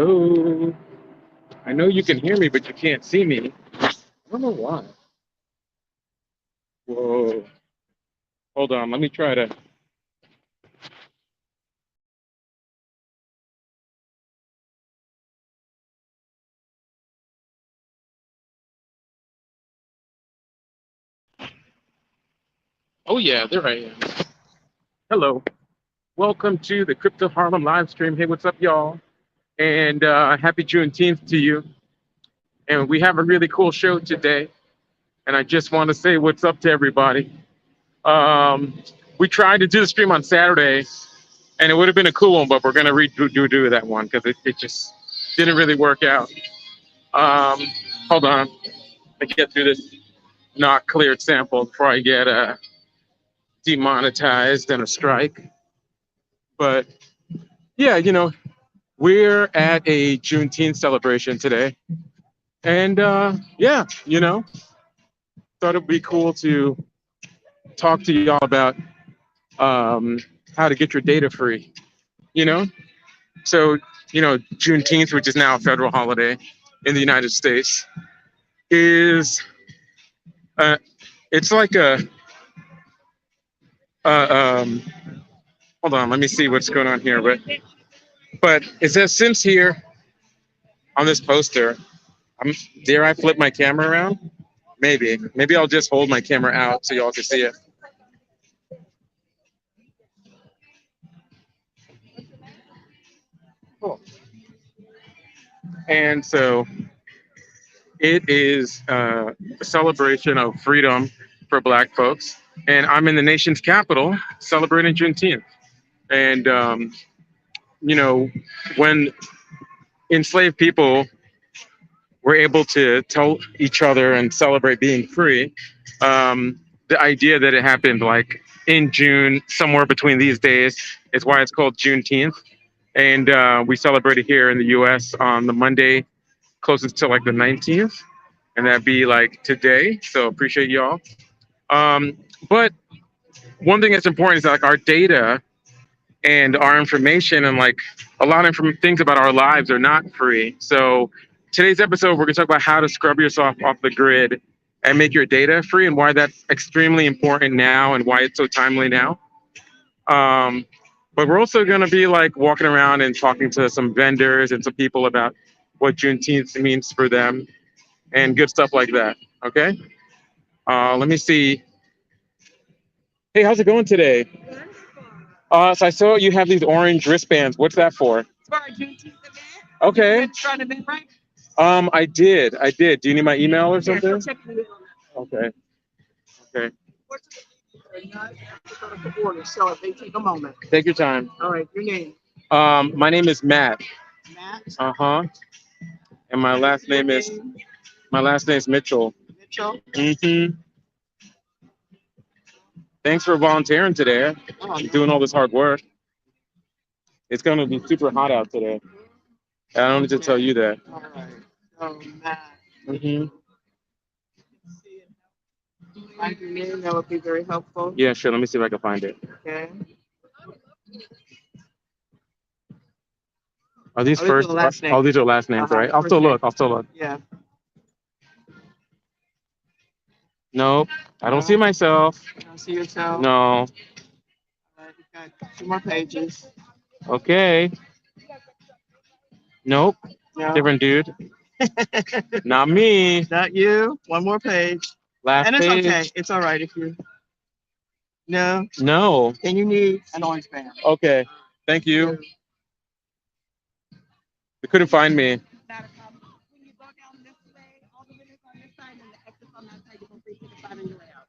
Hello. I know you can hear me, but you can't see me. I don't know why. Whoa. Hold on. Let me try to. Oh, yeah, there I am. Hello. Welcome to the Crypto Harlem live stream. Hey, what's up, y'all? And happy Juneteenth to you. And we have a really cool show today. And I just want to say what's up to everybody. Um, we tried to do the stream on Saturday, and it would have been a cool one, but we're going to redo that one because it just didn't really work out. Um, Hold on. Let me get through this not cleared sample before I get demonetized and a strike. But yeah, we're at a Juneteenth celebration today. And yeah, thought it'd be cool to talk to y'all about um, how to get your data free, you know? So, Juneteenth, which is now a federal holiday in the United States, is uh, it's like a hold on, let me see what's going on here. But it says Sims here on this poster. Dare I flip my camera around? Maybe I'll just hold my camera out so y'all can see it. Cool. And so it is a celebration of freedom for Black folks. And I'm in the nation's capital celebrating Juneteenth. And, when enslaved people were able to tell each other and celebrate being free, the idea that it happened like in June, somewhere between these days, is why it's called Juneteenth. And we celebrate it here in the US on the Monday closest to like the 19th. And that'd be like today. So appreciate y'all. Um, but one thing that's important is that, like, our data and our information and like a lot of things about our lives are not free. So today's episode, we're gonna talk about how to scrub yourself off the grid and make your data free and why that's extremely important now and why it's so timely now. Um, but we're also gonna be like walking around and talking to some vendors and some people about what Juneteenth means for them and good stuff like that. Okay. Let me see. Hey, how's it going today? So I saw you have these orange wristbands. What's that for? For our Juneteenth event. Okay. You trying to event, right? I did. Do you need my email or Yeah, something? check the email. Okay. Okay. They're not alphabetical order, so it may take a moment. Take your time. All right, your name. My name is Matt. Matt. Uh-huh. And my last name is Mitchell. Mitchell. Mm-hmm. Thanks for volunteering today. Oh, Doing all this hard work. It's gonna be super hot out today. I don't need to tell you that. all right. So Matt. Mm-hmm. Find your name. That would be very helpful. Yeah, sure. Let me see if I can find it. Okay. Are these Oh, these are first? the last names. Oh, these are last names, Uh-huh, right? I'll first still name. look. I'll still look. Yeah. Nope. I don't see myself. You don't see yourself. No. All right, we've got 2 more pages. Okay. Nope. No. Different dude. Not me. Not you. 1 more page. Last And it's page. okay. It's all right if you. No. No. Then you need an orange band. Okay. Thank you. They couldn't find me. Not a problem. When you go down this way, all the windows on this side and the exits on that side, you can see the side of your way out.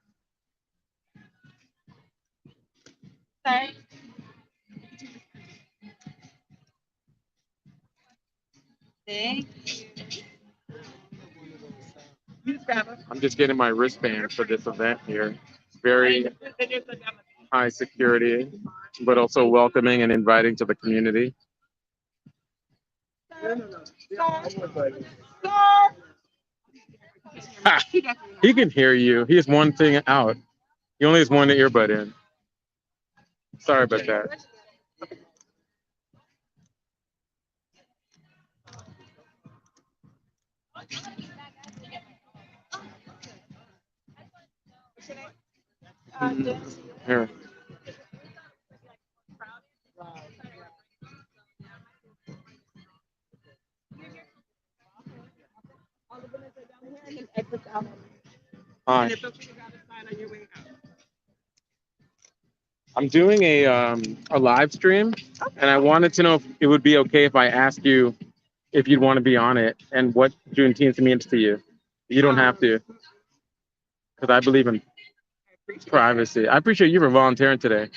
Thanks. Thank you. You just grab it. I'm just getting my wristband for this event here. Very high security, but also welcoming and inviting to the community. Ha! He can hear you. He has one thing out. He only has one earbud in. Sorry about that. Should I Mm, dance? here. All the windows are down here and then exits out. Hi. And it's okay to grab a sign on your way out. I'm doing a live stream, and I wanted to know if it would be okay if I asked you if you'd want to be on it and what Juneteenth means to you. You don't have to, because I believe in I appreciate it. privacy. I appreciate you for volunteering today.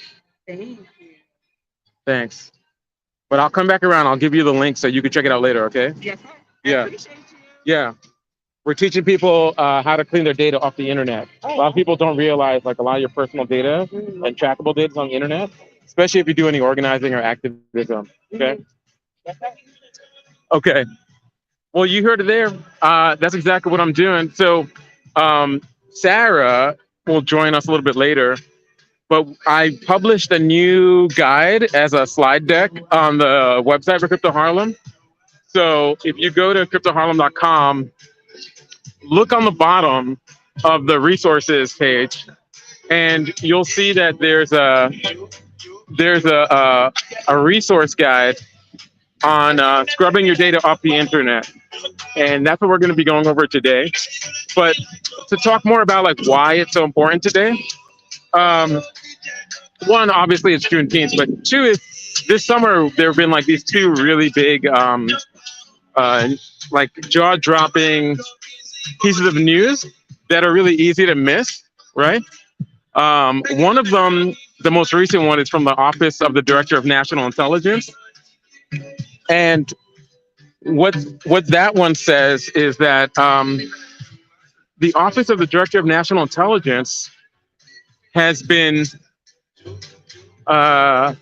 Thank you. Thanks. But I'll come back around. I'll give you the link so you can check it out later, okay? Yes, sir. I Yeah. appreciate you. Yeah. We're teaching people how to clean their data off the internet. A lot of people don't realize like a lot of your personal data and trackable data is on the internet, especially if you do any organizing or activism. Okay. Okay. Well, you heard it there. That's exactly what I'm doing. So, Sarah will join us a little bit later, but I published a new guide as a slide deck on the website for Crypto Harlem. So, if you go to cryptoharlem.com, look on the bottom of the resources page, and you'll see that there's a resource guide on scrubbing your data off the internet, and that's what we're going to be going over today. But to talk more about like why it's so important today, um, one, obviously it's Juneteenth, but two is this summer there have been like these two really big uh, like jaw-dropping pieces of news that are really easy to miss, right? One of them, the most recent one, is from the Office of the Director of National Intelligence, and what that one says is that the Office of the Director of National Intelligence has been, uh,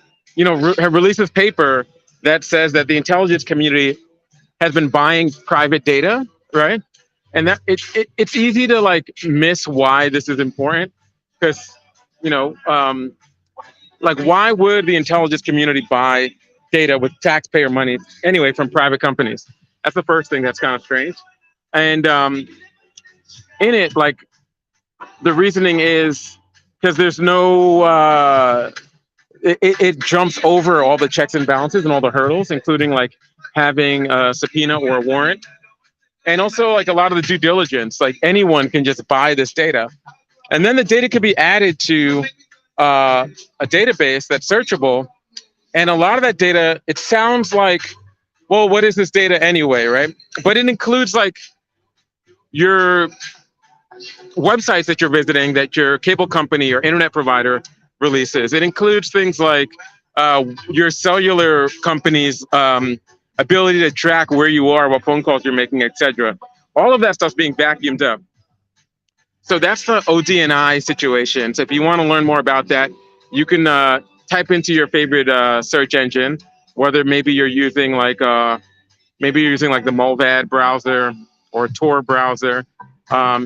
have released this paper that says that the intelligence community has been buying private data, right? And that it's easy to like miss why this is important because you know like why would the intelligence community buy data with taxpayer money anyway from private companies? That's the first thing that's kind of strange. And in it, like the reasoning is because there's no it jumps over all the checks and balances and all the hurdles, including like having a subpoena or a warrant, and also like a lot of the due diligence. Like anyone can just buy this data, and then the data could be added to a database that's searchable. And a lot of that data, it sounds like, well, what is this data anyway, right? But it includes like your websites that you're visiting, that your cable company or internet provider releases. It includes things like your cellular company's ability to track where you are, what phone calls you're making, etc. All of that stuff's being vacuumed up. So that's the ODNI situation. So if you want to learn more about that, you can type into your favorite search engine, whether maybe you're using like the Mulvad browser or Tor browser.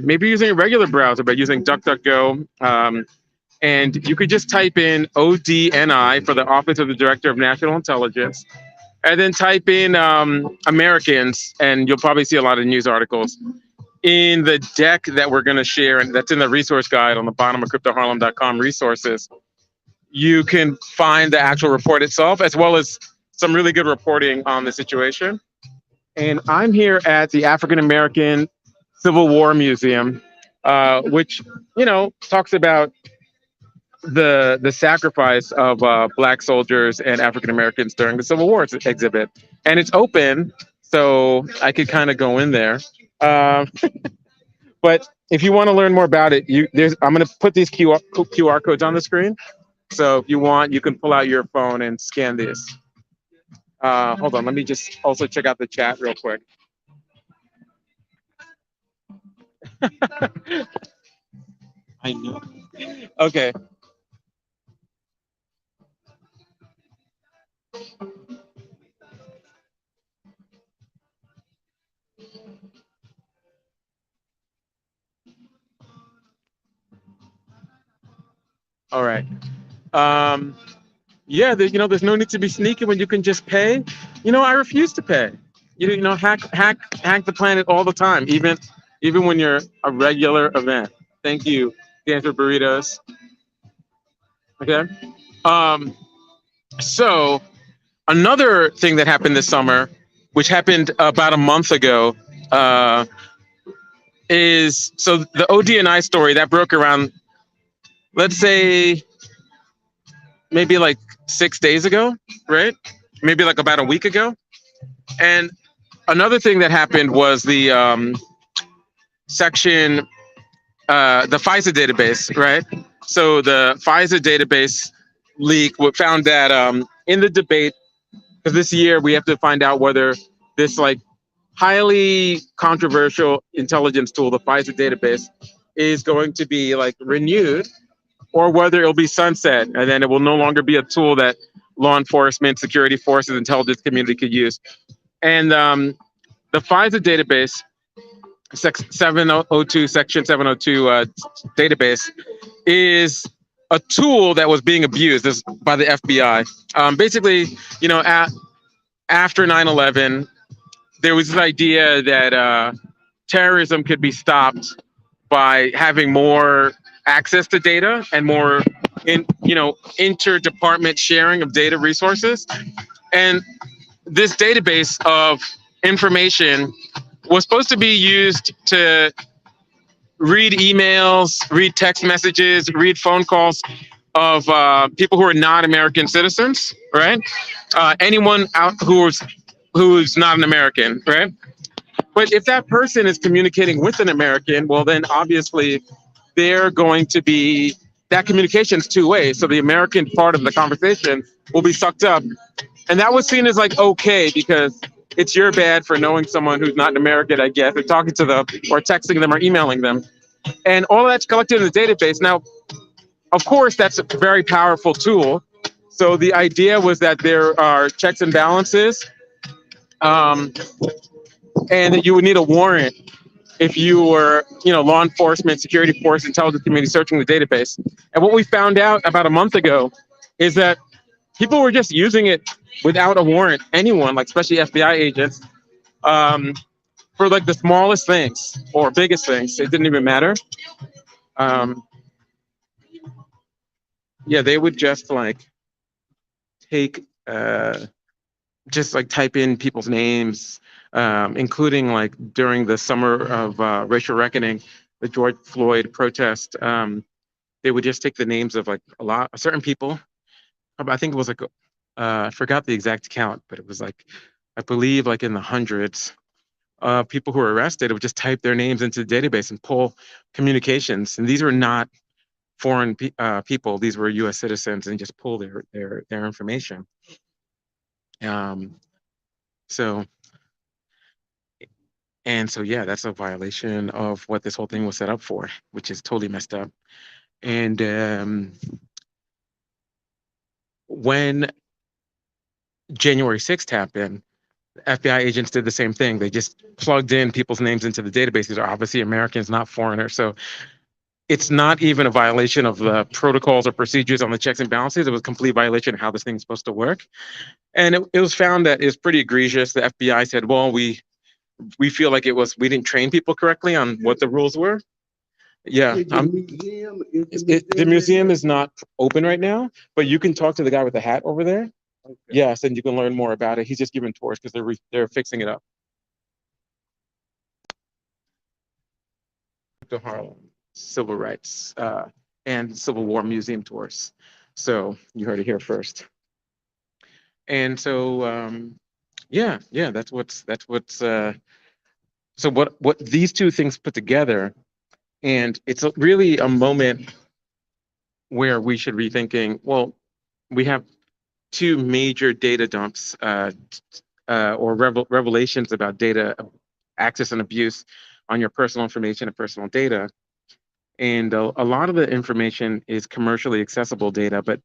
Maybe you're using a regular browser, but using DuckDuckGo. And you could just type in ODNI for the Office of the Director of National Intelligence, and then type in Americans, and you'll probably see a lot of news articles. In the deck that we're going to share, and that's in the resource guide on the bottom of cryptoharlem.com resources, you can find the actual report itself, as well as some really good reporting on the situation. And I'm here at the African American Civil War Museum, which talks about the sacrifice of Black soldiers and African Americans during the Civil War exhibit, and it's open, so I could kind of go in there. Uh, but if you want to learn more about it, I'm going to put these QR codes on the screen. So if you want, you can pull out your phone and scan this. Hold on, let me just also check out the chat real quick. I know. Okay. All right. Um, yeah, there's no need to be sneaky when you can just pay. I refuse to pay. hack the planet all the time, even when you're a regular event. Thank you, Dance with Burritos. Okay. Um, so another thing that happened this summer, which happened about a month ago, uh, is so the ODNI story that broke around, let's say maybe like 6 days ago, right? Maybe like about a week ago. And another thing that happened was the section, the FISA database, right? So the FISA database leak found that in the debate, because this year we have to find out whether this like highly controversial intelligence tool, the FISA database, is going to be like renewed or whether it'll be sunset and then it will no longer be a tool that law enforcement, security forces, intelligence community could use. And the FISA database, 702, Section 702 database, is a tool that was being abused by the FBI. Basically, after 9/11, there was this idea that terrorism could be stopped by having more access to data and more interdepartment sharing of data resources. And this database of information was supposed to be used to read emails, read text messages, read phone calls of people who are not American citizens, right? Anyone out who's not an American, right? But if that person is communicating with an American, well, then obviously they're going to be, that communication is two ways. So the American part of the conversation will be sucked up. And that was seen as like, okay, because it's your bad for knowing someone who's not an American, I guess, or talking to them or texting them or emailing them. And all of that's collected in the database. Now, of course, that's a very powerful tool. So the idea was that there are checks and balances, and that you would need a warrant if you were, law enforcement, security force, intelligence community searching the database. And what we found out about a month ago is that people were just using it without a warrant. Anyone, like especially FBI agents, for like the smallest things or biggest things, it didn't even matter. Yeah, they would just like take, just like type in people's names, including like during the summer of racial reckoning, the George Floyd protest. They would just take the names of like certain people. I think it was like, I forgot the exact count, but it was like, I believe like in the hundreds of people who were arrested. It would just type their names into the database and pull communications. And these were not foreign people; these were U.S. citizens, and just pull their information. So yeah, that's a violation of what this whole thing was set up for, which is totally messed up. And when January 6th happened, FBI agents did the same thing. They just plugged in people's names into the database. These are obviously Americans, not foreigners. So it's not even a violation of the protocols or procedures on the checks and balances. It was a complete violation of how this thing's supposed to work. And it was found that it's pretty egregious. The FBI said, well, we feel like we didn't train people correctly on what the rules were. Yeah. The museum is not open right now, but you can talk to the guy with the hat over there. Okay. Yes, and you can learn more about it. He's just giving tours because they're fixing it up. The Harlem Civil Rights and Civil War Museum tours. So you heard it here first. And so yeah, that's what's so what these two things put together, and it's really a moment where we should be thinking, well, we have two major data dumps or revelations about data access and abuse on your personal information and personal data. And a lot of the information is commercially accessible data, but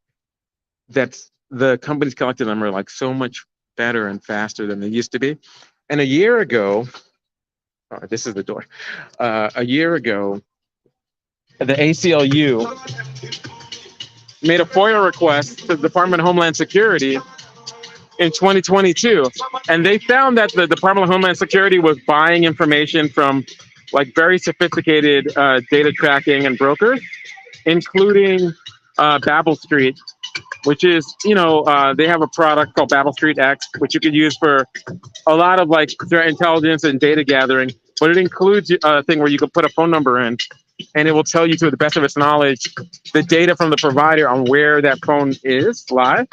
that's the companies collecting them are like so much better and faster than they used to be. And a year ago, this is the door. A year ago, the ACLU made a FOIA request to the Department of Homeland Security in 2022, and they found that the Department of Homeland Security was buying information from like very sophisticated data tracking and brokers, including Babel Street, which is, they have a product called Babel Street X, which you can use for a lot of like threat intelligence and data gathering. But it includes a thing where you can put a phone number in, and it will tell you, to the best of its knowledge, the data from the provider on where that phone is live,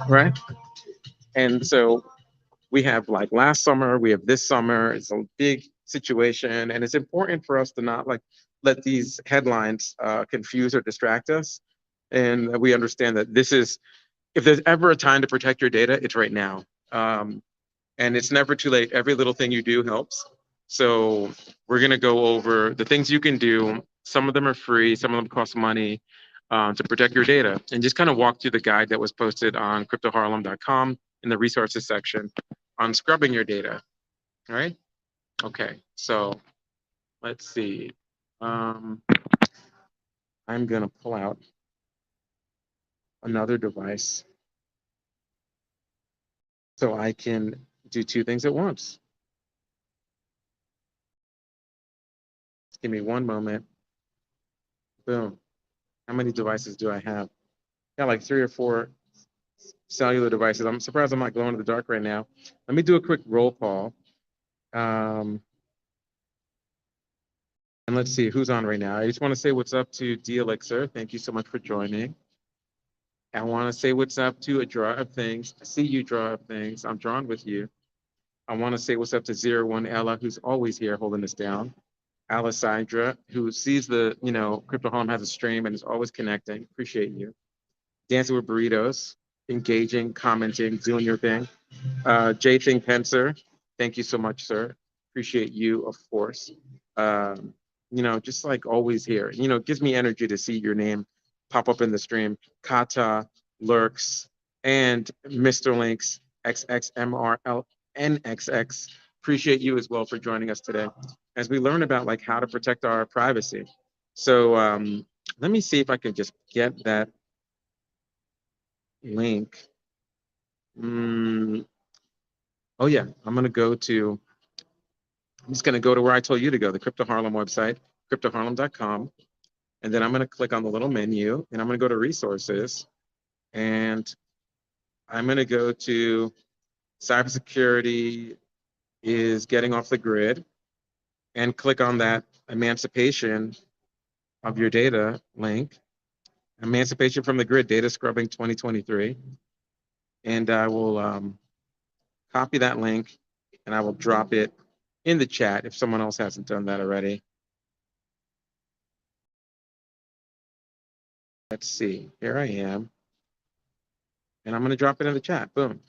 right? And so we have like last summer, we have this summer. It's a big situation, and it's important for us to not like let these headlines confuse or distract us. And we understand that this is, if there's ever a time to protect your data, it's right now. And it's never too late. Every little thing you do helps. So we're going to go over the things you can do. Some of them are free, some of them cost money, to protect your data, and just kind of walk through the guide that was posted on cryptoharlem.com in the resources section on scrubbing your data. All right. Okay. So let's see. I'm going to pull out another device so I can do two things at once. Just give me one moment. Boom. How many devices do I have? Got like 3 or 4 cellular devices. I'm surprised I'm not glowing in the dark right now. Let me do a quick roll call. And let's see who's on right now. I just want to say what's up to D Elixir. Thank you so much for joining. I want to say what's up to A Draw of Things. I see you, Draw of Things. I'm drawn with you. I want to say what's up to 01 Ella, who's always here holding us down. Alessandra, who sees the, Crypto Home has a stream and is always connecting. Appreciate you. Dancing with Burritos, engaging, commenting, doing your thing. J Thing Pencer, thank you so much, sir. Appreciate you, of course. Just like always here. It gives me energy to see your name pop up in the stream. Kata, Lurks, and Mr. Links, XXMRLNXX. Appreciate you as well for joining us today as we learn about like how to protect our privacy. So let me see if I can just get that link. Oh yeah, I'm just gonna go to where I told you to go, the Crypto Harlem website, cryptoharlem.com. And then I'm gonna click on the little menu and I'm gonna go to resources, and I'm gonna go to cybersecurity is getting off the grid, and click on that emancipation of your data link, emancipation from the grid, data scrubbing 2023. And I will copy that link and I will drop it in the chat if someone else hasn't done that already. Let's see, here I am. And I'm gonna drop it in the chat, boom.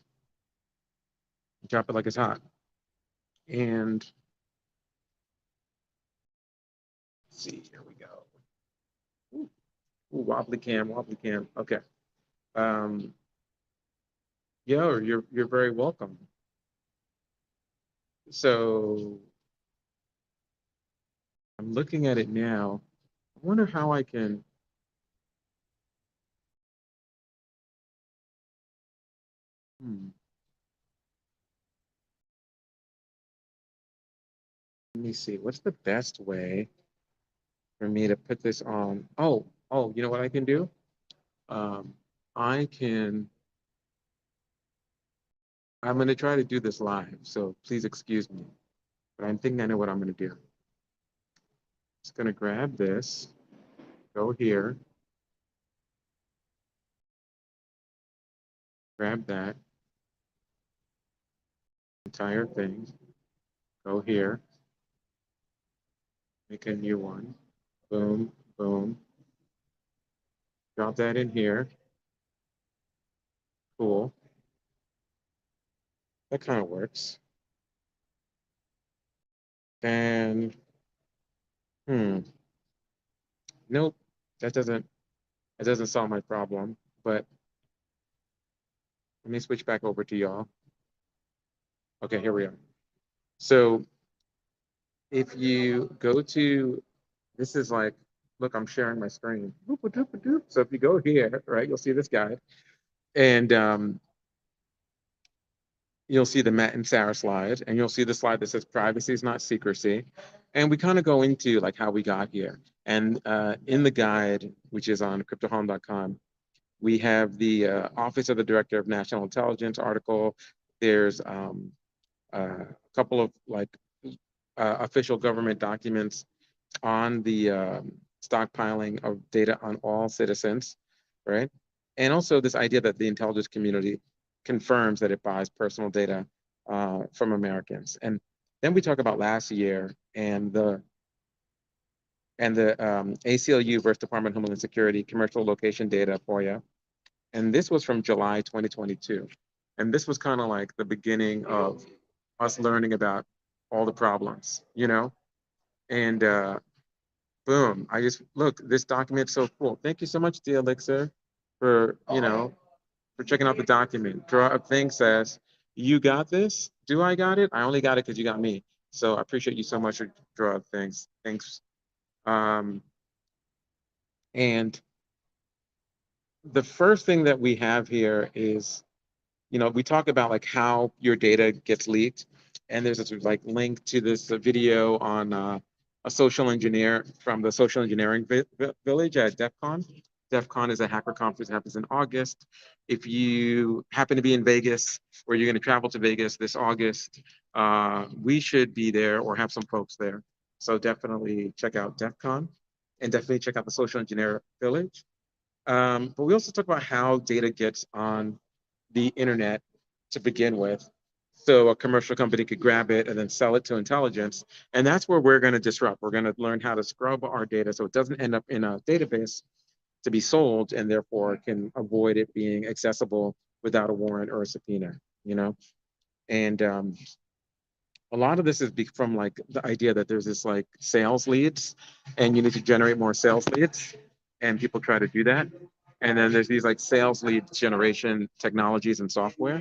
Drop it like it's hot. And let's see, here we go. Ooh, wobbly cam, okay. Yo, you're very welcome. So I'm looking at it now. I wonder how I can. Let me see. What's the best way for me to put this on? Oh, you know what I can do? I'm going to try to do this live, so please excuse me. But I'm thinking I know what I'm going to do. Just going to grab this, go here, grab that entire thing, go here, make a new one, boom, boom, drop that in here. Cool. That kind of works. And, nope, that doesn't solve my problem, but let me switch back over to y'all. Okay, here we are. So if you go to, this is like, look, I'm sharing my screen. So if you go here, right, you'll see this guy. And you'll see the Matt and Sarah slide, and you'll see the slide that says privacy is not secrecy. And we kind of go into like how we got here. And in the guide, which is on cryptohome.com, we have the Office of the Director of National Intelligence article. There's a couple of like official government documents on the stockpiling of data on all citizens, right? And also this idea that the intelligence community confirms that it buys personal data from Americans. And then we talk about last year and the ACLU versus Department of Homeland Security commercial location data FOIA. And this was from July 2022. And this was kind of like the beginning of us learning about all the problems, you know? And boom, I just look, this document's so cool. Thank you so much, dear Elixir, for for checking out the document. Draw up thing says, you got this? Do I got it? I only got it because you got me. So I appreciate you so much for draw up things. Thanks. Um, and the first thing that we have here is, we talk about like how your data gets leaked, and there's this like link to this video on a social engineer from the social engineering village at DEF CON. DEF CON is a hacker conference that happens in August. If you happen to be in Vegas or you're going to travel to Vegas this August, we should be there or have some folks there. So definitely check out DEF CON and definitely check out the social engineer village. But we also talk about how data gets on the internet to begin with. So a commercial company could grab it and then sell it to intelligence. And that's where we're going to disrupt. We're going to learn how to scrub our data so it doesn't end up in a database to be sold and therefore can avoid it being accessible without a warrant or a subpoena, you know? And a lot of this is from like the idea that there's this like sales leads and you need to generate more sales leads and people try to do that. And then there's these like sales lead generation technologies and software,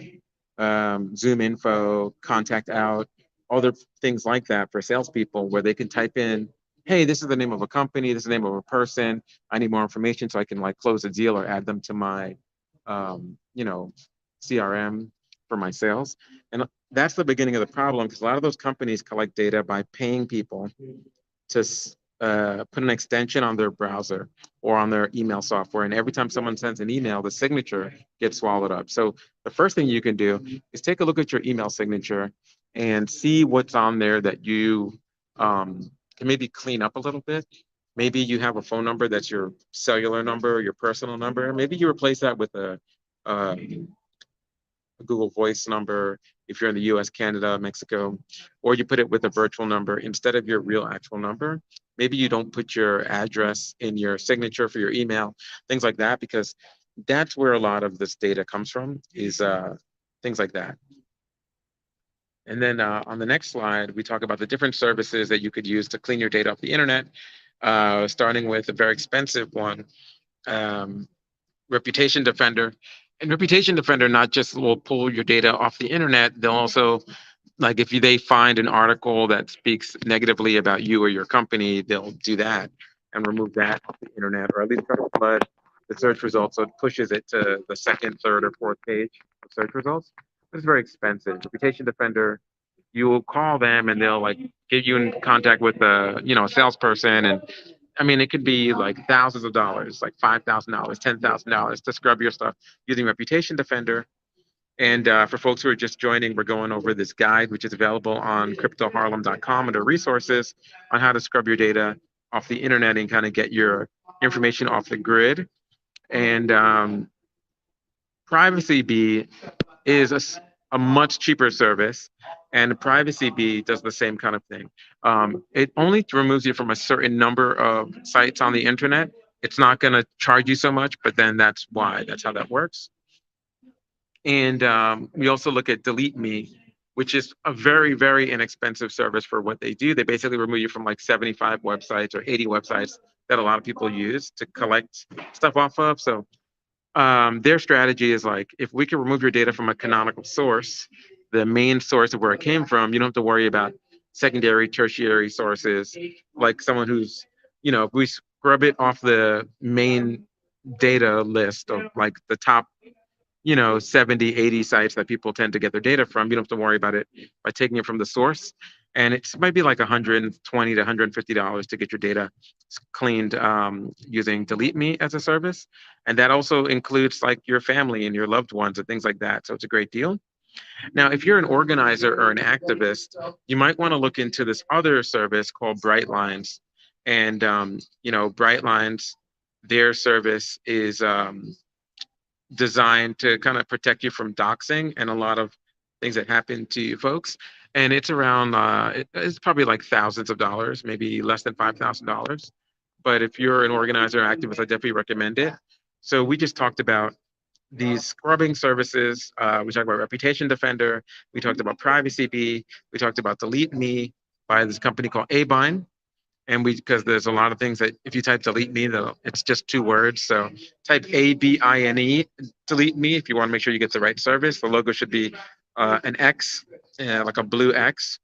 Zoom info, contact out, other things like that for salespeople where they can type in, hey, this is the name of a company, this is the name of a person. I need more information so I can like close a deal or add them to my, CRM for my sales. And that's the beginning of the problem because a lot of those companies collect data by paying people to put an extension on their browser or on their email software. And every time someone sends an email, the signature gets swallowed up. So the first thing you can do is take a look at your email signature and see what's on there that you can maybe clean up a little bit. Maybe you have a phone number that's your cellular number, your personal number. Maybe you replace that with a Google Voice number if you're in the US, Canada, Mexico, or you put it with a virtual number instead of your real actual number. Maybe you don't put your address in your signature for your email, things like that, because that's where a lot of this data comes from, is things like that. And then on the next slide, we talk about the different services that you could use to clean your data off the internet, starting with a very expensive one, um, Reputation Defender. And Reputation Defender not just will pull your data off the internet, they'll also, like if they find an article that speaks negatively about you or your company, they'll do that and remove that off the internet, or at least try to flood the search results so it pushes it to the second, third, or fourth page of search results. It's very expensive. Reputation Defender, you will call them and they'll like get you in contact with a salesperson, and I mean, it could be like thousands of dollars, like $5,000, $10,000 to scrub your stuff using Reputation Defender. And for folks who are just joining, we're going over this guide, which is available on cryptoharlem.com under resources on how to scrub your data off the internet and kind of get your information off the grid. And Privacy Bee is a much cheaper service, and Privacy Bee does the same kind of thing. It only removes you from a certain number of sites on the internet. It's not going to charge you so much, but then that's why. That's how that works. And we also look at Delete Me, which is a very, very inexpensive service for what they do. They basically remove you from like 75 websites or 80 websites that a lot of people use to collect stuff off of. So their strategy is like, if we can remove your data from a canonical source, the main source of where it came from, you don't have to worry about secondary, tertiary sources, like someone who's, if we scrub it off the main data list of like the top 70, 80 sites that people tend to get their data from. You don't have to worry about it by taking it from the source. And it might be like 120 to $150 to get your data cleaned using Delete Me as a service. And that also includes like your family and your loved ones and things like that. So it's a great deal. Now, if you're an organizer or an activist, you might want to look into this other service called Bright Lines. And, Bright Lines, their service is designed to kind of protect you from doxing and a lot of things that happen to you folks. And it's around, it's probably like thousands of dollars, maybe less than $5,000. But if you're an organizer or activist, I definitely recommend it. So we just talked about these scrubbing services. We talked about Reputation Defender. We talked about Privacy Bee. We talked about Delete Me by this company called Abine. And because there's a lot of things that if you type delete me, though, it's just two words. So type ABINE, delete me, if you want to make sure you get the right service. The logo should be an X, like a blue X,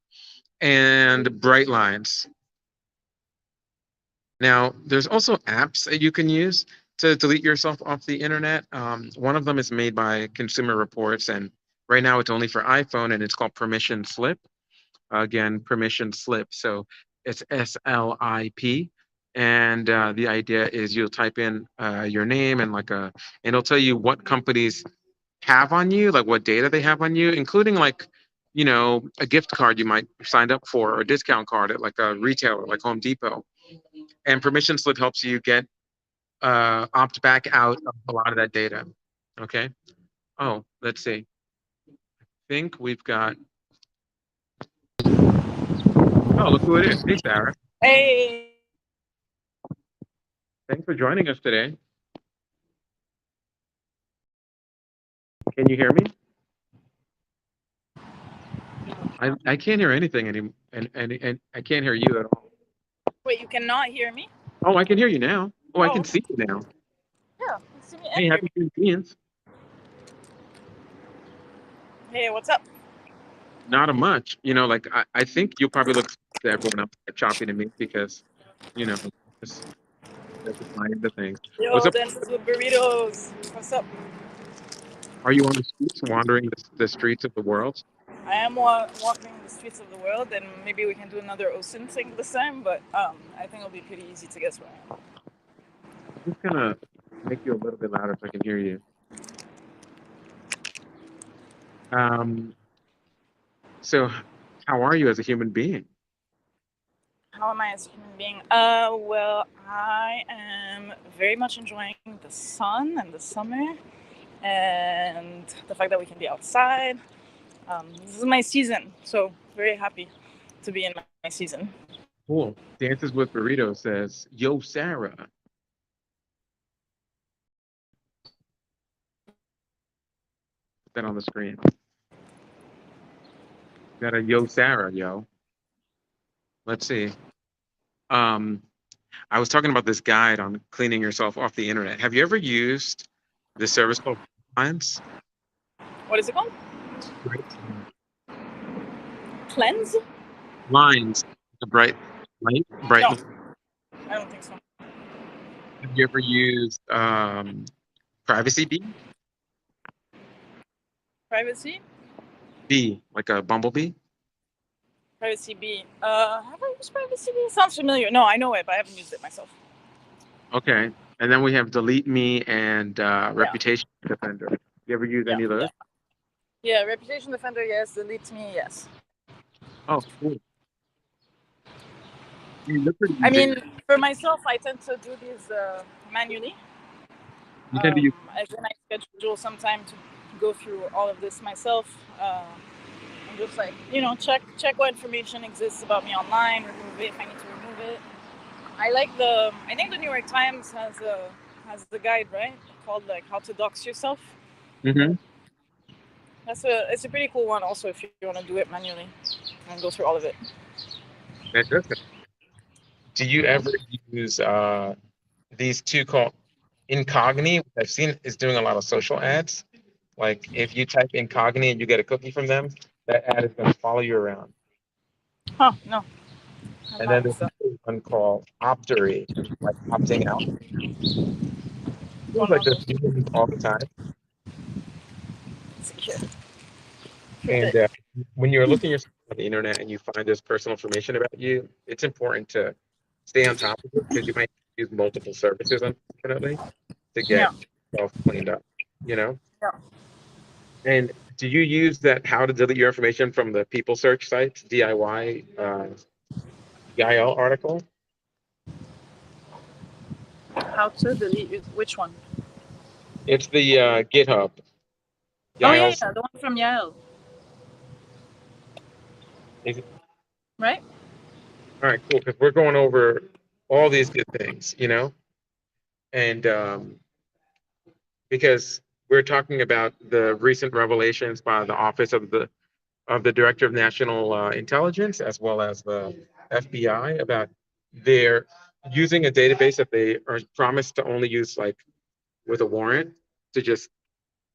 and bright lines. Now, there's also apps that you can use to delete yourself off the internet. One of them is made by Consumer Reports, and right now it's only for iPhone, and it's called Permission Slip. Again, Permission Slip. So it's SLIP. And the idea is you'll type in your name and and it'll tell you what companies have on you, like what data they have on you, including like, a gift card you might signed up for or a discount card at like a retailer like Home Depot. And Permission Slip helps you get opt back out of a lot of that data. Okay. Oh, let's see. I think we've got. Oh, look who it is. Hey, Sarah. Hey. Thanks for joining us today. Can you hear me? I can't hear anything anymore, and I can't hear you at all. Wait, you cannot hear me? Oh, I can hear you now. Oh, I Oh, can okay. see you now. Yeah, you see me and Hey, hear happy me. Juneteenth. Hey, what's up? Not a much. Like I think you'll probably look to everyone else like choppy to me because, you know, just that's just my end of things. What's Yo, up? dances with burritos. What's up? Are you on the streets, wandering the streets of the world? I am walking the streets of the world, and maybe we can do another OSIN thing this time, but I think it'll be pretty easy to guess where I am. I'm just gonna make you a little bit louder so I can hear you. Um, so how are you as a human being? How am I as a human being? Well, I am very much enjoying the sun and the summer and the fact that we can be outside. This is my season, so very happy to be in my season. Cool. Dances with Burrito says, "Yo, Sarah." Put that on the screen. Got a Yo, Sarah, yo. Let's see. Um, I was talking about this guide on cleaning yourself off the internet. Have you ever used this service called Lines? What is it called? Bright Cleanse? Lines. The bright light. Bright. No, I don't think so. Have you ever used Privacy Bee? Privacy? Bee, like a bumblebee? Privacy Bee. Have I used Privacy Bee? Sounds familiar. No, I know it, but I haven't used it myself. Okay. And then we have Delete Me and Yeah. Reputation Defender. You ever use Yeah. any of those? Yeah, Reputation Defender, yes. Delete Me, yes. Oh, cool. They're pretty I easy. mean, for myself, I tend to do these manually. You tend to use. And then I schedule some time to go through all of this myself. And just like, check what information exists about me online, remove it if I need to remove it. I think the New York Times has the guide, right? Called like How to Dox Yourself. Mm-hmm. It's a pretty cool one also if you want to do it manually and go through all of it. Fantastic. Do you ever use these two called Incogni? Which I've seen is doing a lot of social ads. Like if you type Incogni and you get a cookie from them, that ad is going to follow you around. Huh, no. And then there's another one called Optery, like opting out. Feels like One this all the time. secure. For sure. And when you're looking yourself on the internet and you find this personal information about you, it's important to stay on top of it because you might use multiple services, unfortunately, to get Yeah. yourself cleaned up, you know? Yeah. And do you use that how to delete your information from the people search sites, DIY, EIL article? How to delete which one? It's the GitHub, Oh yeah, YIL's. yeah, the one from Yale, Is it- right? All right, cool. Because we're going over all these good things, you know? And because we're talking about the recent revelations by the Office of the Director of National Intelligence, as well as the FBI, about their using a database that they are promised to only use like with a warrant to just,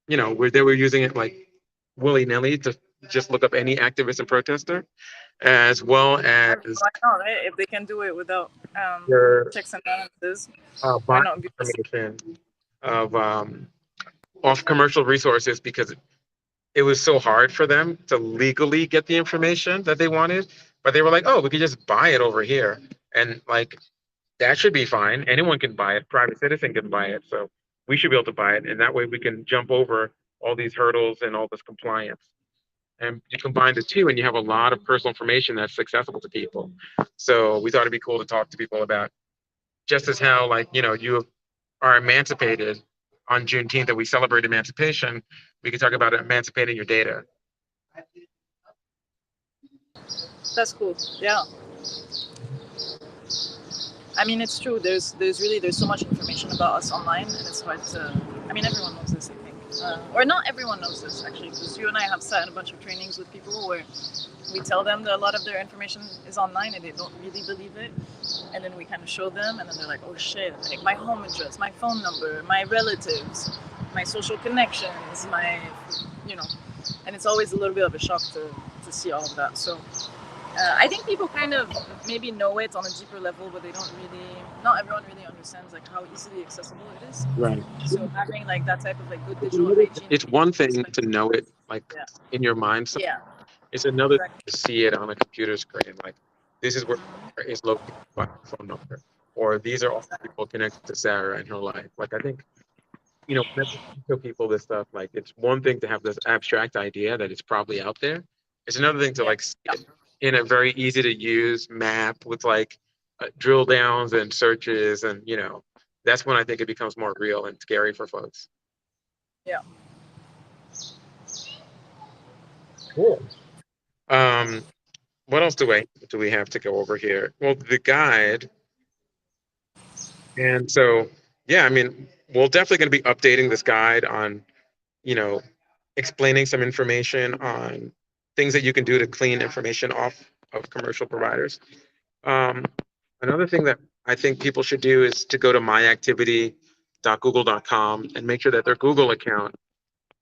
where they were using it like willy nilly to just look up any activist and protester, as well as Why not? Right? If they can do it without their checks and balances, why buying not abuse it? information of off commercial resources because it was so hard for them to legally get the information that they wanted. But they were like, oh, we could just buy it over here. And like, that should be fine. Anyone can buy it. Private citizen can buy it. So we should be able to buy it. And that way we can jump over all these hurdles and all this compliance. And you combine the two and you have a lot of personal information that's accessible to people. So we thought it'd be cool to talk to people about just as how, like, you are emancipated on Juneteenth that we celebrate emancipation. We can talk about emancipating your data. That's cool. Yeah. I mean, it's true. There's so much information about us online, and it's hard to. I mean, everyone knows this, I think, or not everyone knows this actually, because you and I have sat in a bunch of trainings with people where we tell them that a lot of their information is online and they don't really believe it, and then we kind of show them, and then they're like, "Oh shit! Like my home address, my phone number, my relatives, my social connections, my, you know," and it's always a little bit of a shock to see all of that. So I think people kind of maybe know it on a deeper level, but they don't really. Not everyone really understands like how easily accessible it is. Right. So having like that type of like good digital hygiene. It's one thing to know it like Yeah. in your mind. Yeah. It's another thing Exactly. to see it on a computer screen. Like this is where Mm-hmm. Sarah is located by her phone number, or these are all the Exactly. people connected to Sarah in her life. Like I think whenever you tell people this stuff, like it's one thing to have this abstract idea that it's probably out there. It's another thing to Yeah. like see it in a very easy to use map with like drill downs and searches, and that's when I think it becomes more real and scary for folks. Yeah. Cool. Um, what else do we have to go over here? Well, the guide, and so yeah, I mean, we're definitely going to be updating this guide on you know explaining some information on things that you can do to clean information off of commercial providers. Um, Another thing that I think people should do is to go to myactivity.google.com and make sure that their Google account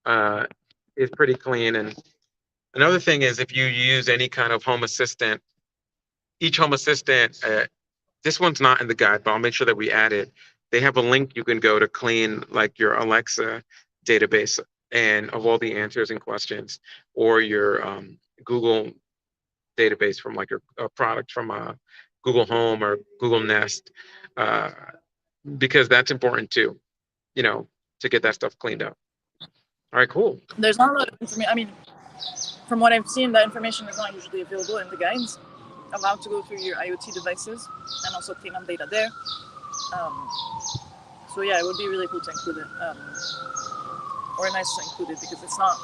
uh, is pretty clean. And another thing is if you use any kind of home assistant, each home assistant, this one's not in the guide, but I'll make sure that we add it. They have a link you can go to clean like your Alexa database and of all the answers and questions, or your Google database from like a product from Google Home or Google Nest, uh, because that's important too, you know, to get that stuff cleaned up. All right, cool. There's not a lot of information. I mean, from what I've seen, that information is not usually available in the guides of how to go through your IoT devices and also clean up data there. Um, so yeah, it would be really cool to include it, or nice to include it because it's not.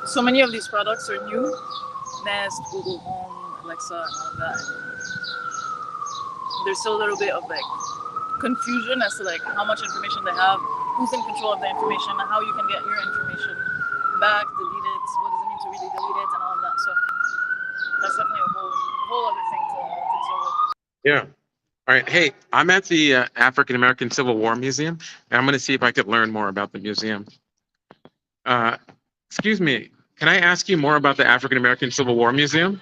So many of these products are new. Nest, Google Home, Alexa, and all of that. There's still a little bit of like confusion as to like how much information they have, who's in control of the information, and how you can get your information back, delete it, what does it mean to really delete it, and all of that. So that's definitely a whole other thing to deal with. Yeah. All right. Hey, I'm at the African American Civil War Museum, and I'm going to see if I could learn more about the museum. Uh, excuse me. Can I ask you more about the African American Civil War Museum?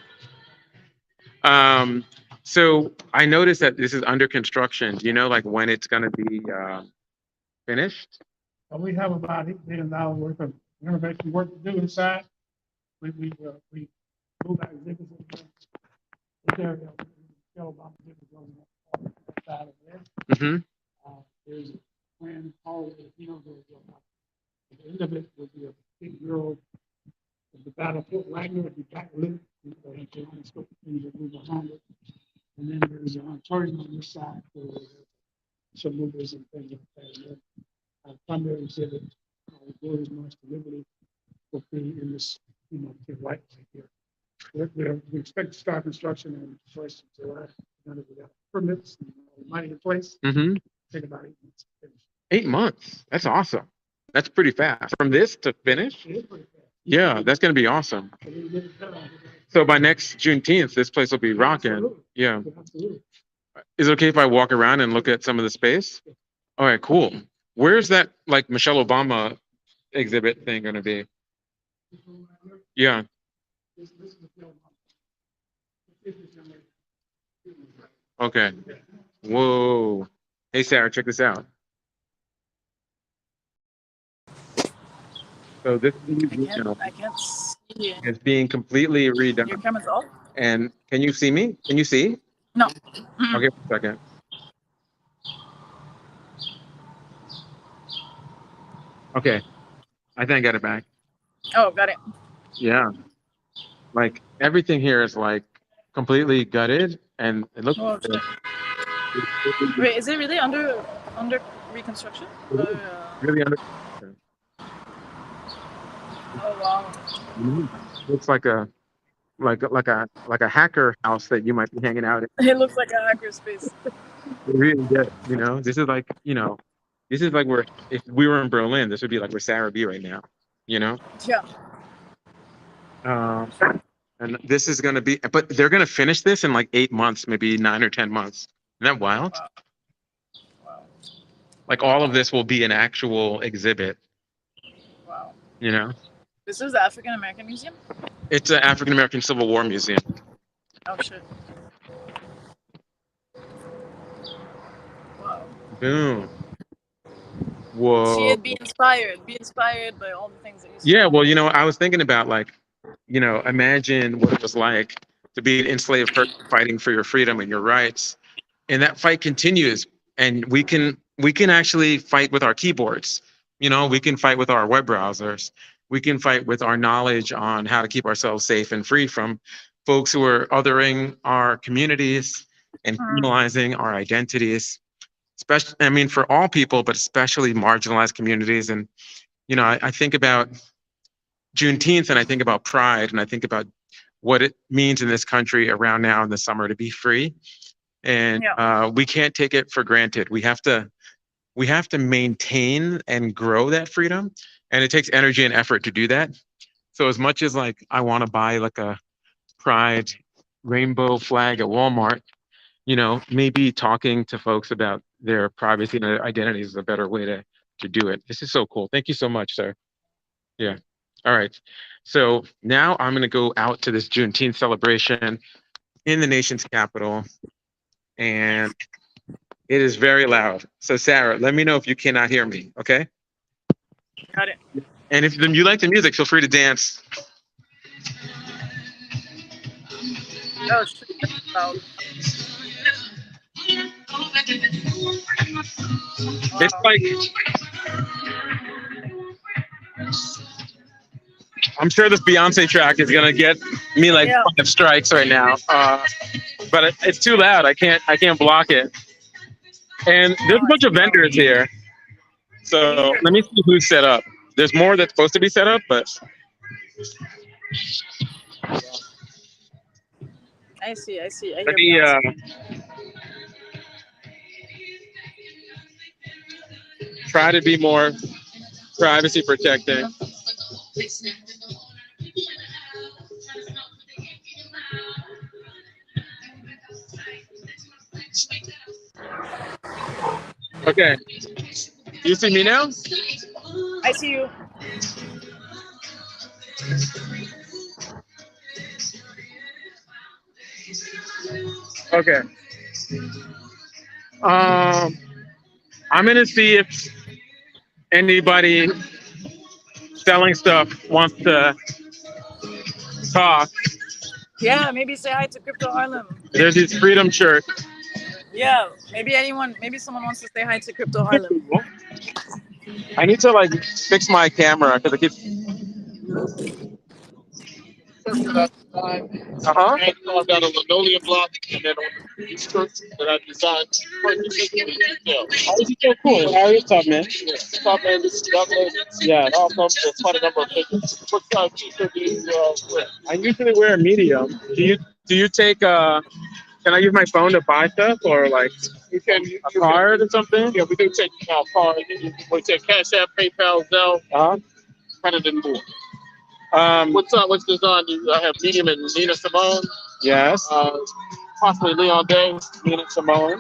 Um, so I noticed that this is under construction. Do you know like when it's going to be finished? We have about $8 million worth of Renovation work to do inside. We move our exhibits in there. This area, Michelle Obama exhibit goes on that side of there. Mm-hmm. There's a grand hall, the end of it will be a big mural of the Battle of Fort Wagner, will be backlit. Things that move behind it. And then there's an auditorium on this side for some movies and things like that. Our primary exhibit, Glorious March to Liberty, will be in this, to the right here. We expect to start construction on the 1st of July. We got permits and money in place. Mm-hmm. Take about 8 months to finish. 8 months. That's awesome. That's pretty fast. From this to finish? It is pretty fast. Yeah, that's going to be awesome. So we get it done. So by next Juneteenth, this place will be rocking. Absolutely. Yeah. Absolutely. Is it okay if I walk around and look at some of the space? All right, cool. Where's that like Michelle Obama exhibit thing going to be? Yeah. This is the film. This is the film. Okay. Whoa. Hey, Sarah, check this out. So this museum I can't see it. is being completely Your redone. camera's off? And can you see me? Can you see? No. Okay, one second. Okay. I think I got it back. Oh, got it. Yeah. Like everything here is like completely gutted and it looks Oh, shit. Wait, is it really under reconstruction? really under. Oh wow. Looks like a hacker house that you might be hanging out in. It looks like a hacker space. Really good, This is like, this is like where if we were in Berlin, this would be like where Sarah would be right now, Yeah. And this is gonna be, but they're gonna finish this in like 8 months, maybe 9 or 10 months. Isn't that wild? Wow. Like all of this will be an actual exhibit, Wow. This is the African American Museum? It's an African American Civil War museum. Oh shit. Wow. Boom. Whoa. See it, be inspired by all the things that you see. Yeah, well, I was thinking about like, imagine what it was like to be an enslaved person fighting for your freedom and your rights. And that fight continues. And we can actually fight with our keyboards. We can fight with our web browsers. We can fight with our knowledge on how to keep ourselves safe and free from folks who are othering our communities and criminalizing our identities. Especially, for all people, but especially marginalized communities. And, I think about Juneteenth and I think about pride and I think about what it means in this country around now in the summer to be free. And we can't take it for granted. We have to maintain and grow that freedom. And it takes energy and effort to do that. So as much as like I want to buy like a pride rainbow flag at Walmart, maybe talking to folks about their privacy and their identities is a better way to do it. This is so cool. Thank you so much, sir. Yeah. All right. So now I'm going to go out to this Juneteenth celebration in the nation's capital. And it is very loud. So Sarah, let me know if you cannot hear me, okay? Got it. And if you like the music, feel free to dance. Oh shit, that's loud. It's like, I'm sure this Beyonce track is gonna get me like 5 strikes right now, but it's too loud. I can't block it. And there's a bunch of vendors here, so let me see who's set up. There's more that's supposed to be set up, but I see. I let hear me try to be more privacy protecting. Okay, you see me now? I see you. Okay. I'm gonna see if anybody selling stuff wants to talk. Yeah, maybe say hi to Crypto Harlem. There's these freedom shirts. Yeah, maybe someone wants to say hi to Crypto Harlem. I need to like fix my camera because it keeps. Uh-huh. And carved out a linoleum block, and then on the skirts that I designed perfectly in detail. Oh, this is so cool. How are you, tough man? Yeah, top man, this is Douglas. Yeah. It all comes with quite a number of things. What size t-shirt do you wear? I usually wear a medium. Do you take can I use my phone to buy stuff or like You can a card or something? Yeah, we do take card. We take Cash App, PayPal, Zelle, Uh-huh. kind and more. Um, What's design? I have medium and Nina Simone. yes. Possibly Leon Day. Nina Simone.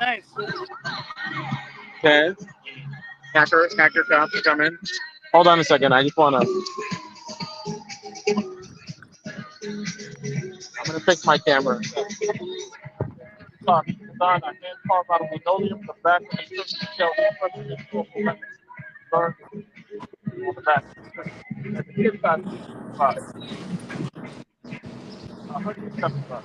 Nice. Okay. Hacker cops coming. Hold on a second. I just wanna. I'm gonna fix my camera. Design. I hand carve out of linoleum. The back of the shirt detail perfectly on the back. And the inside is 65. 175.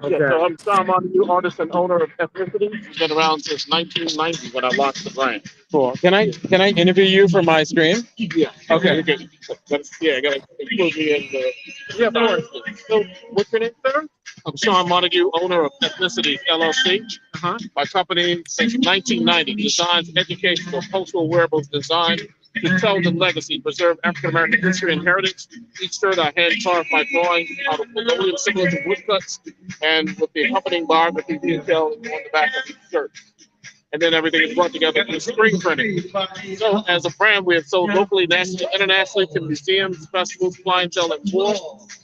Okay. Yeah, so I'm Sam Montague, artist and owner of Ethnicity. I've been around since 1990 when I launched the brand. Cool. Can I interview you for my stream? Yeah. Okay. You can, I gotta include me in the. Yeah, of course. So, What's your name, sir? I'm Sean Montague, owner of Ethnicity LLC. Uh-huh. My company, since 1990, designs educational cultural wearables designed to tell the legacy, preserve African American history and heritage. Each shirt I hand carve my drawings out of linoleum similar to woodcuts, and with the accompanying biography detail on the back of each shirt. And then everything is brought together through screen printing. So, as a brand, we have sold locally, nationally, internationally to museums, festivals, clientele, and more.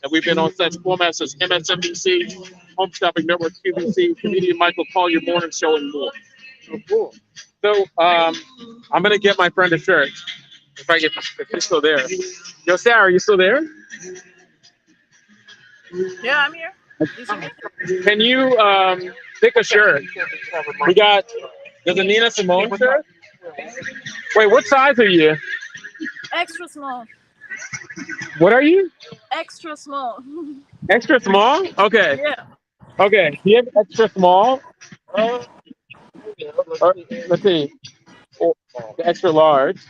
And we've been on such formats as MSNBC, Home Shopping Network, QVC, Comedian Michael Collier Morning Show, and more. Oh, cool. So I'm gonna get my friend a shirt if he's still there. Yo, Sarah, are you still there? Yeah, I'm here. You see me? Can you pick a shirt? There's a Nina Simone shirt. Wait, what size are you? Extra small. What are you? Extra small. Extra small? Okay. Yeah. Okay. Do you have extra small? Or, let's see. Oh, the extra large.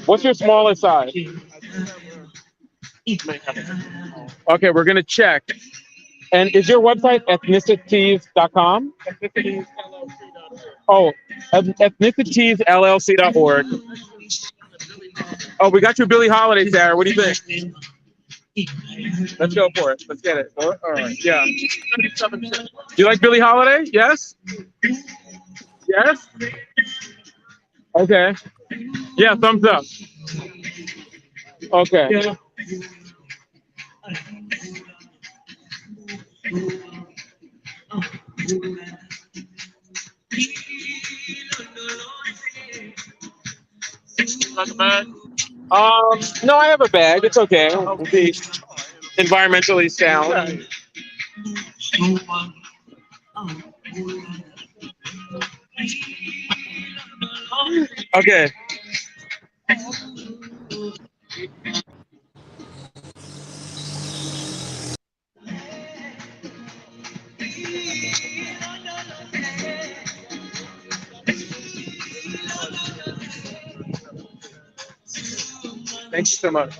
What's your smallest size? Okay, we're gonna check. And is your website ethnicities.com? Oh, ethnicietiesllc.org. Oh, we got you Billie Holiday, Sarah. What do you think? Let's go for it. Let's get it. All right. Yeah. Do you like Billie Holiday? Yes? Yes? Okay. Yeah, thumbs up. Okay. Like a bag? No, I have a bag. It's okay. We'll be environmentally sound. Okay. Thank you so much.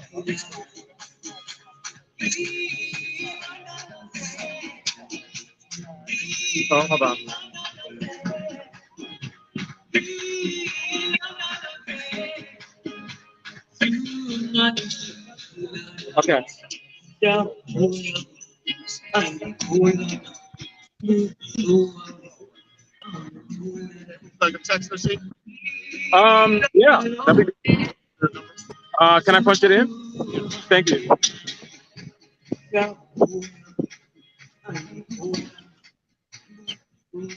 Oh, hold on. Okay. Yeah. Like a text machine? Yeah. That'd be good. Can I punch it in? Thank you. Yeah.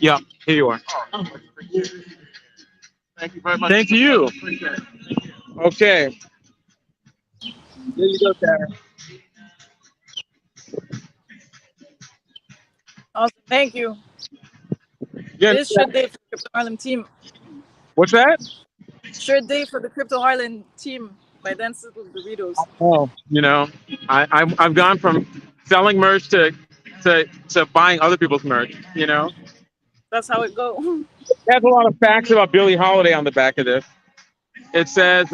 Yeah, here you are. Thank you very much. Thank you. Okay. There you go, Sarah. Awesome. Thank you. Yeah. This shirt day for the Crypto Harlem team. What's that? Shirt day for the Crypto Harlem team by Dances with Burritos. Oh, I've gone from selling merch to buying other people's merch. That's how it go. It has a lot of facts about Billie Holiday on the back of this. It says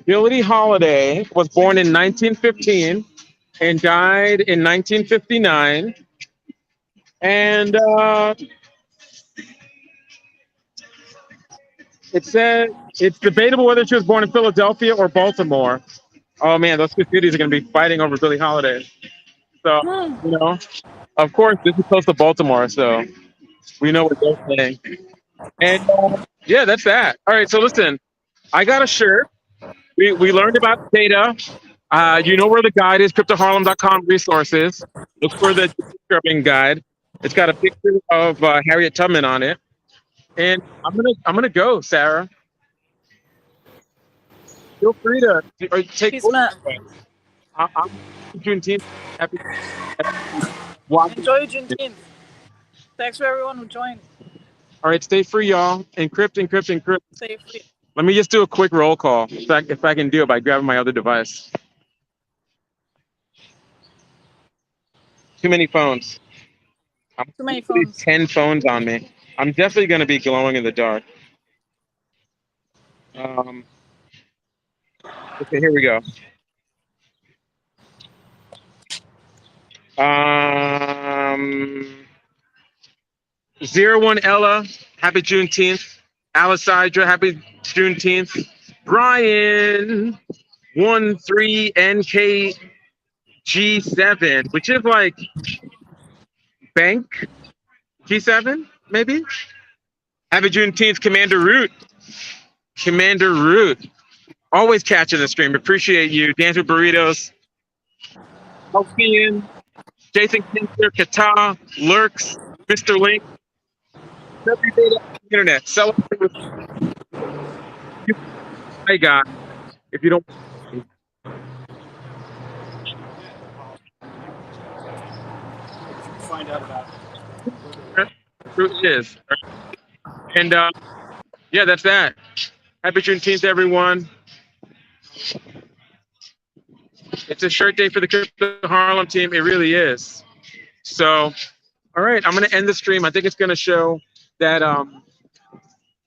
Billie Holiday was born in 1915 and died in 1959. And it says it's debatable whether she was born in Philadelphia or Baltimore. Oh man, those two cities are going to be fighting over Billie Holiday. So, of course, this is close to Baltimore, so we know what they're saying. And yeah, that's that. All right, so listen, I got a shirt. We learned about data. You know where the guide is, cryptoharlem.com resources. Look for the scrubbing guide. It's got a picture of Harriet Tubman on it. And I'm gonna go, Sarah. Feel free to or take Peace, Matt. I'm Juneteenth. Happy Enjoy Juneteenth. Thanks for everyone who joined. All right, stay free, y'all. Encrypt, encrypt, encrypt. Stay free. Let me just do a quick roll call, if I can do it by grabbing my other device. Too many phones. Too many phones. 10 phones on me. I'm definitely going to be glowing in the dark. Okay, here we go. 01 Ella, happy Juneteenth. Alicidra, happy Juneteenth. Brian, 13NKG7, which is like bank G7, maybe? Happy Juneteenth, Commander Root. Commander Root. Always catching the stream. Appreciate you. Dance with Burritos. Ian, Jason Kinzer, Kata, Lurks, Mr. Link. Every day on the internet. Celebrate with I got. If you don't Find out about it is. And yeah, that's that. Happy Juneteenth, everyone. It's a shirt day for the Crypto Harlem team. It really is. So, all right, I'm going to end the stream. I think it's going to show that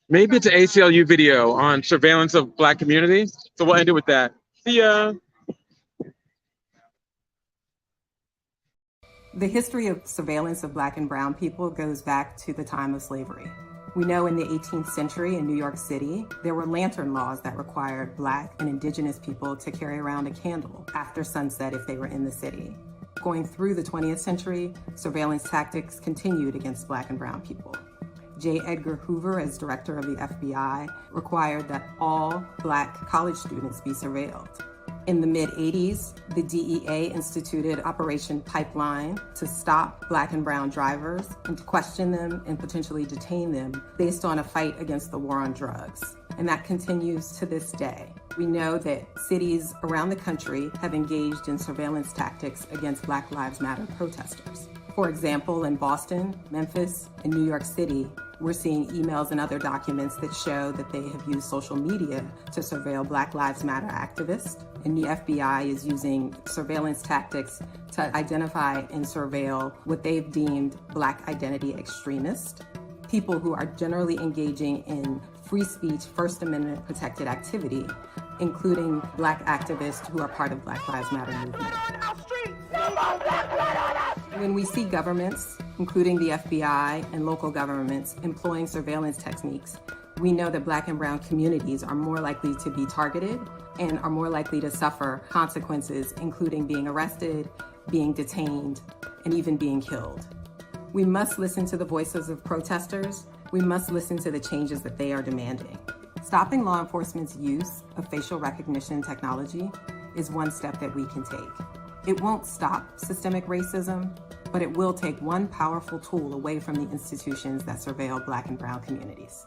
maybe it's an ACLU video on surveillance of Black communities. So we'll end it with that. See ya. The history of surveillance of Black and Brown people goes back to the time of slavery. We know in the 18th century in New York City, there were lantern laws that required Black and Indigenous people to carry around a candle after sunset if they were in the city. Going through the 20th century, surveillance tactics continued against Black and Brown people. J. Edgar Hoover, as director of the FBI, required that all Black college students be surveilled. In the mid-'80s, the DEA instituted Operation Pipeline to stop Black and Brown drivers and to question them and potentially detain them based on a fight against the war on drugs. And that continues to this day. We know that cities around the country have engaged in surveillance tactics against Black Lives Matter protesters. For example, in Boston, Memphis, and New York City, we're seeing emails and other documents that show that they have used social media to surveil Black Lives Matter activists. And the FBI is using surveillance tactics to identify and surveil what they've deemed Black identity extremists, people who are generally engaging in free speech, First Amendment protected activity, including Black activists who are part of Black Lives Matter movement. When we see governments, including the FBI and local governments, employing surveillance techniques, we know that Black and Brown communities are more likely to be targeted and are more likely to suffer consequences, including being arrested, being detained, and even being killed. We must listen to the voices of protesters. We must listen to the changes that they are demanding. Stopping law enforcement's use of facial recognition technology is one step that we can take. It won't stop systemic racism, but it will take one powerful tool away from the institutions that surveil Black and Brown communities.